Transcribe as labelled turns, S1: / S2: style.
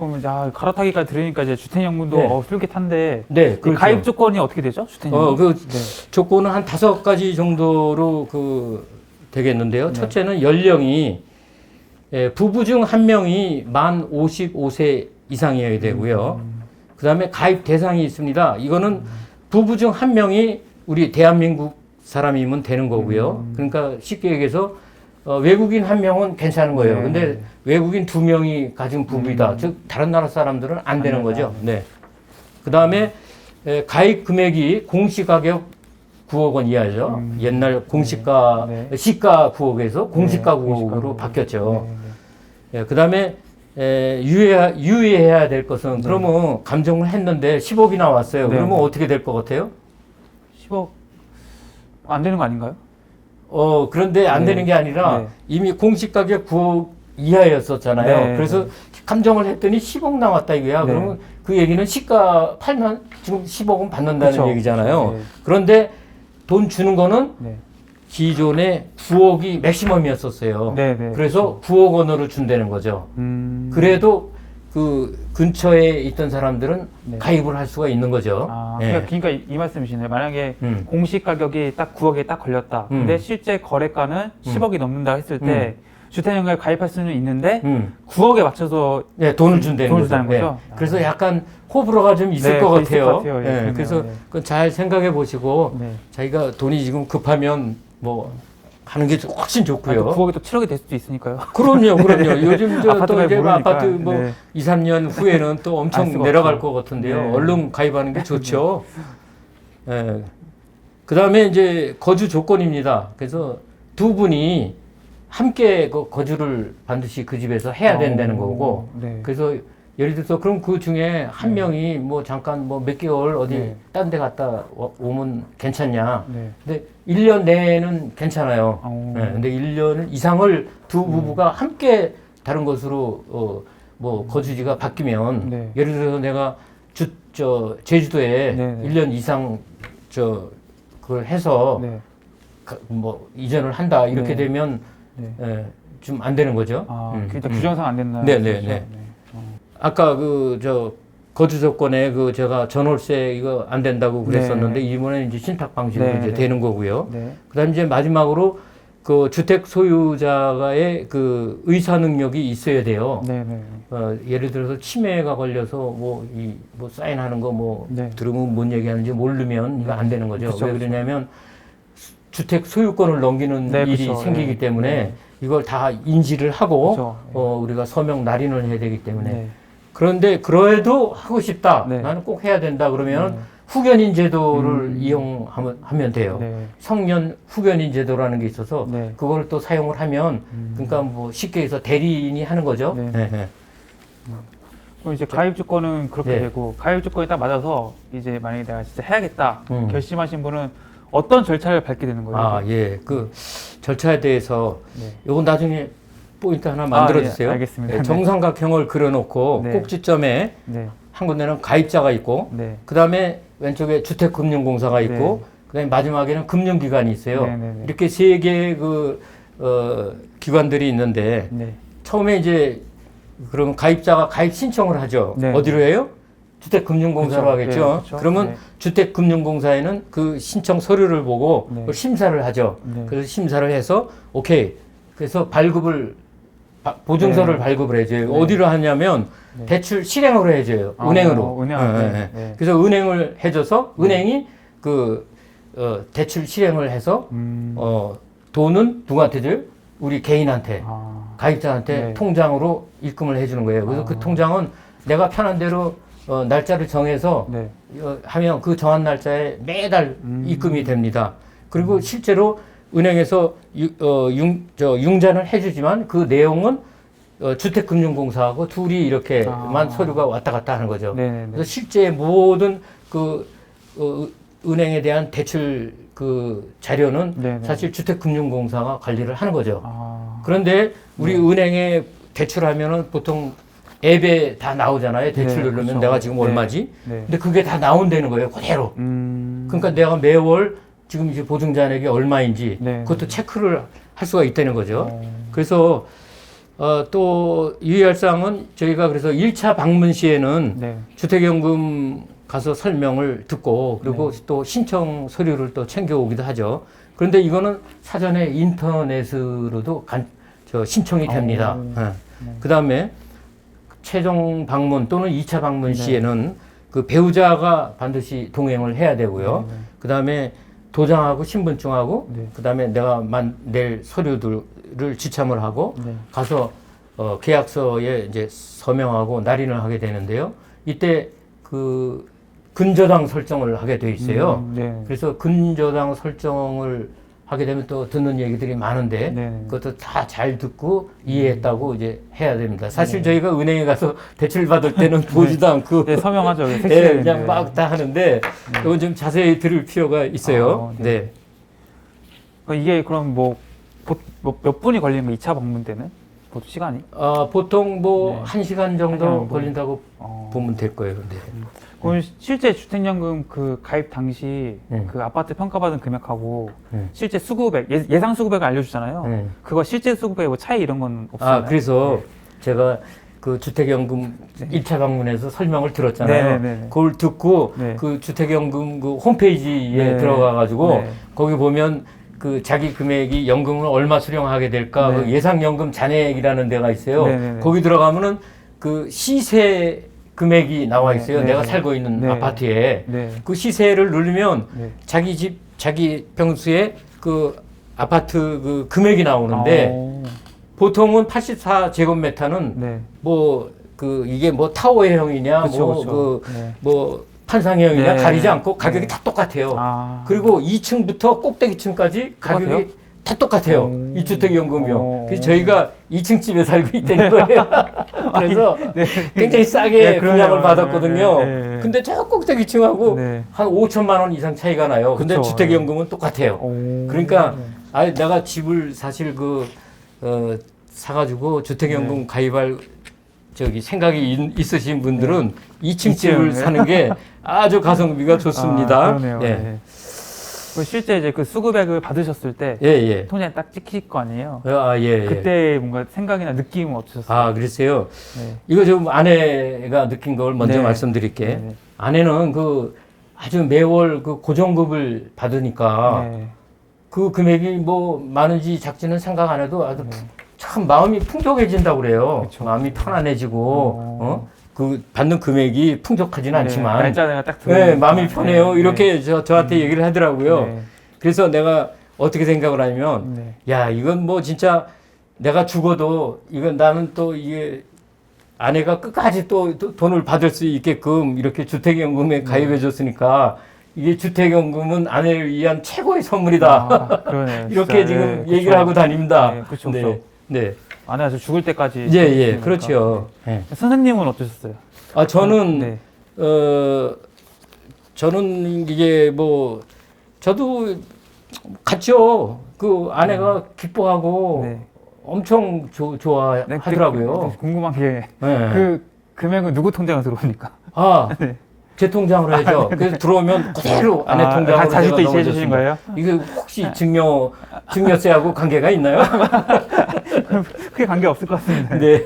S1: 그러면 갈아타기까지 들으니까 이제 주택연금도
S2: 네.
S1: 솔깃한데
S2: 네, 그렇죠.
S1: 가입 조건이 어떻게 되죠? 주택연금?
S2: 조건은 한 5가지 정도로 되겠는데요.
S1: 네.
S2: 첫째는 연령이 부부 중 한 명이 만 55세 이상이어야 되고요. 그 다음에 가입 대상이 있습니다. 이거는 부부 중 한 명이 우리 대한민국 사람이면 되는 거고요. 그러니까 쉽게 얘기해서 외국인 한 명은 괜찮은 거예요.
S1: 네.
S2: 근데 외국인 2명이 가진 부부이다. 즉 다른 나라 사람들은 안 되는 거죠. 네. 그 다음에 가입 금액이 공시가격 9억 원 이하죠. 옛날 공시가 시가 9억에서 공시가 9억으로 바뀌었죠. 그 다음에 유의해야 될 것은 그러면 감정을 했는데 10억이 나왔어요. 그러면 어떻게 될 것 같아요?
S1: 10억 안 되는 거 아닌가요?
S2: 그런데 안 되는 게 아니라 이미 공시가격 9억 이하였었잖아요. 그래서 감정을 했더니 10억 나왔다 이거야. 그러면 그 얘기는 시가 팔면 지금 10억은 받는다는
S1: 그쵸.
S2: 얘기잖아요. 그런데 돈 주는 거는 기존에 9억이 맥시멈이었었어요. 그래서 9억 원으로 준다는 거죠. 그래도 그 근처에 있던 사람들은 가입을 할 수가 있는 거죠.
S1: 그러니까 이 말씀이시네요. 만약에 공시 가격이 딱 9억에 딱 걸렸다. 근데 실제 거래가는 10억이 넘는다 했을 때 주택연금에 가입할 수는 있는데 9억에 맞춰서
S2: 돈을 준다는 거죠.
S1: 거죠.
S2: 그래서 약간 호불호가 좀 있을 것 같아요. 그래서 그건 잘 생각해 보시고 자기가 돈이 지금 급하면 뭐 하는 게 훨씬 좋고요.
S1: 9억이 또 7억이 될 수도 있으니까요.
S2: 그럼요. 요즘 또 이제 아파트 뭐 2, 3년 후에는 또 엄청 내려갈 것 같은데요. 얼른 가입하는 게 좋죠. 그 다음에 이제 거주 조건입니다. 그래서 두 분이 함께 거주를 반드시 그 집에서 해야 된다는 거고. 그래서 예를 들어서 그럼 그 중에 한 명이 뭐 잠깐 뭐 몇 개월 어디 딴 데 갔다 오면 괜찮냐. 근데 1년 내에는 괜찮아요. 근데 1년 이상을 두 부부가 함께 다른 곳으로 뭐 거주지가 바뀌면 예를 들어서 내가 제주도에 1년 이상 그걸 해서 뭐 이전을 한다 이렇게 되면 좀 안 되는 거죠.
S1: 그러니까 규정상 안 된다.
S2: 아까 거주 조건에 제가 전월세 이거 안 된다고 그랬었는데 이번에 이제 신탁 방식으로 이제 되는 거고요. 그다음 이제 마지막으로 그 주택 소유자의 그 의사 능력이 있어야 돼요. 예를 들어서 치매가 걸려서 뭐 사인하는 거 들으면 뭔 얘기하는지 모르면 이거 안 되는 거죠. 왜 그러냐면 주택 소유권을 넘기는 일이 생기기 때문에 이걸 다 인지를 하고 우리가 서명 날인을 해야 되기 때문에 그런데 그래도 하고 싶다. 나는 꼭 해야 된다. 그러면 후견인 제도를 이용하면 돼요. 성년 후견인 제도라는 게 있어서 그걸 또 사용을 하면 그러니까 뭐 쉽게 해서 대리인이 하는 거죠.
S1: 그럼 이제 가입 조건은 그렇게 되고 가입 조건이 딱 맞아서 이제 만약에 내가 진짜 해야겠다 결심하신 분은 어떤 절차를 밟게 되는 거예요?
S2: 그 절차에 대해서 요건 나중에 포인트 하나 만들어 주세요.
S1: 알겠습니다.
S2: 정삼각형을 그려놓고 꼭지점에 한 군데는 가입자가 있고 그 다음에 왼쪽에 주택금융공사가 있고 그 다음에 마지막에는 금융기관이 있어요. 이렇게 세 개의 기관들이 있는데 처음에 이제 그러면 가입자가 가입 신청을 하죠. 어디로 해요? 주택금융공사로 하겠죠. 그러면 주택금융공사에는 그 신청 서류를 보고 그걸 심사를 하죠. 그래서 심사를 해서 오케이. 그래서 보증서를 발급을 해줘요. 어디로 하냐면 대출 실행으로 해줘요. 은행으로. 그래서 은행을 해줘서 은행이 대출 실행을 해서 돈은 누구한테 줘요? 우리 개인한테 가입자한테 통장으로 입금을 해주는 거예요. 그래서 그 통장은 내가 편한 대로 날짜를 정해서 하면 그 정한 날짜에 매달 입금이 됩니다. 그리고 실제로 은행에서 융자는 해주지만 그 내용은 주택금융공사하고 둘이 이렇게만 서류가 왔다 갔다 하는 거죠. 그래서 실제 모든 은행에 대한 대출 자료는 사실 주택금융공사가 관리를 하는 거죠. 그런데 우리 은행에 대출하면은 보통 앱에 다 나오잖아요. 대출 누르면 내가 지금 얼마지? 근데 그게 다 나온다는 거예요. 그대로. 그러니까 내가 매월 지금 이제 보증자에게 얼마인지 그것도 체크를 할 수가 있다는 거죠. 그래서 또 유의할 사항은 저희가 그래서 1차 방문 시에는
S1: 네.
S2: 주택연금 가서 설명을 듣고 그리고
S1: 네.
S2: 또 신청 서류를 또 챙겨오기도 하죠. 그런데 이거는 사전에 인터넷으로도 신청이 됩니다.
S1: 네.
S2: 그 다음에 최종 방문 또는 2차 방문
S1: 네.
S2: 시에는 그 배우자가 반드시 동행을 해야 되고요.
S1: 네.
S2: 그 다음에 도장하고 신분증하고
S1: 네.
S2: 그 다음에 내가 낼 서류들을 지참을 하고
S1: 네.
S2: 가서 계약서에 이제 서명하고 날인을 하게 되는데요. 이때 그 근저당 설정을 하게 돼 있어요.
S1: 네.
S2: 그래서 근저당 설정을 하게 되면 또 듣는 얘기들이 많은데
S1: 네.
S2: 그것도 다 잘 듣고 이해했다고 이제 해야 됩니다. 사실 저희가 은행에 가서 대출 받을 때는 보지도 않고
S1: 네, 서명하죠.
S2: 예, 그냥 막 다 하는데 이건 좀 자세히 들을 필요가 있어요. 네.
S1: 이게 그럼 몇 분이 걸리는 거 2차 방문 때는? 보통 시간이?
S2: 보통 뭐
S1: 네.
S2: 1시간 정도
S1: 1시간 정도.
S2: 걸린다고 보면 될 거예요. 근데.
S1: 그럼 실제 주택연금 그 가입 당시
S2: 네.
S1: 그 아파트 평가받은 금액하고
S2: 네.
S1: 실제 수급액, 예상 수급액을 알려주잖아요.
S2: 네.
S1: 그거 실제 수급액 뭐 차이 이런 건 없어요?
S2: 그래서 제가 그 주택연금 1차 방문에서 설명을 들었잖아요.
S1: 네.
S2: 그걸 듣고
S1: 네.
S2: 그 주택연금 그 홈페이지에
S1: 네.
S2: 들어가가지고
S1: 네.
S2: 거기 보면 그 자기 금액이 연금을 얼마 수령하게 될까
S1: 네.
S2: 그 예상연금 잔액이라는 데가 있어요.
S1: 네.
S2: 거기 들어가면은 그 시세 금액이 나와 있어요.
S1: 네.
S2: 내가
S1: 네.
S2: 살고 있는
S1: 네.
S2: 아파트에
S1: 네.
S2: 그 시세를 누르면
S1: 네.
S2: 자기 집 자기 평수에 그 아파트 그 금액이 나오는데 보통은 84제곱미터는
S1: 네.
S2: 뭐 그 이게 뭐 타워형이냐
S1: 그쵸.
S2: 뭐 판상형이냐
S1: 네.
S2: 가리지 않고 가격이
S1: 네.
S2: 다 똑같아요.
S1: 아.
S2: 그리고 2층부터 꼭대기층까지 가격이
S1: 똑같아요?
S2: 다 똑같아요.
S1: 오.
S2: 이 주택연금이요.
S1: 오.
S2: 그래서 저희가 2층 집에 살고 있다는 거예요. 그래서 굉장히 싸게
S1: 네, 그러네요.
S2: 분양을 받았거든요.
S1: 네.
S2: 근데 저 꼭대기층하고
S1: 네.
S2: 한 5천만 원 이상 차이가 나요. 근데
S1: 그쵸.
S2: 주택연금은 똑같아요.
S1: 오.
S2: 그러니까 내가 집을 사실 사가지고 주택연금
S1: 네.
S2: 가입할 생각이 있으신 분들은 2층 집을
S1: 네.
S2: 사는 게 아주 가성비가 좋습니다.
S1: 그러네요. 네. 실제 이제 그 수급액을 받으셨을 때
S2: 예.
S1: 통장에 딱 찍힐 거 아니에요?
S2: 예.
S1: 그때 뭔가 생각이나 느낌은 어떠셨어요?
S2: 그랬어요.
S1: 네.
S2: 이거 좀 아내가 느낀 걸 먼저
S1: 네.
S2: 말씀드릴게.
S1: 네.
S2: 아내는 아주 매월 부정급을 받으니까
S1: 네.
S2: 그 금액이 뭐 많은지 작지는 생각 안 해도 아주 참 마음이 풍족해진다고 그래요.
S1: 그쵸.
S2: 마음이 편안해지고, 그 받는 금액이 풍족하지는 않지만.
S1: 날짜가 딱
S2: 네, 마음이 편해요.
S1: 네.
S2: 이렇게 저한테 얘기를 하더라고요.
S1: 네.
S2: 그래서 내가 어떻게 생각을 하냐면,
S1: 네.
S2: 야, 이건 뭐 진짜 내가 죽어도 이건 나는 또 이게 아내가 끝까지 또 돈을 받을 수 있게끔 이렇게 주택연금에 가입해 줬으니까 이게 주택연금은 아내를 위한 최고의 선물이다.
S1: 그러네요.
S2: 이렇게
S1: 진짜.
S2: 지금
S1: 네,
S2: 얘기를 하고 다닙니다.
S1: 네, 그쵸.
S2: 네.
S1: 아내가 저 죽을 때까지.
S2: 예, 그렇죠. 네.
S1: 선생님은 어떠셨어요?
S2: 저는,
S1: 네.
S2: 저는 이게 저도 같죠. 그 아내가 기뻐하고
S1: 네.
S2: 엄청 좋아하더라고요.
S1: 네, 궁금한 게,
S2: 네.
S1: 그 금액은 누구 통장에 들어옵니까?
S2: 네. 제 통장으로 해죠. 그래서 들어오면 그대로 아내 통장으로
S1: 다시 또
S2: 제가
S1: 이체해 주신
S2: 넣어줬습니다.
S1: 거예요?
S2: 이게 혹시 증여세하고 관계가 있나요?
S1: 크게 관계 없을 것 같습니다.
S2: 네.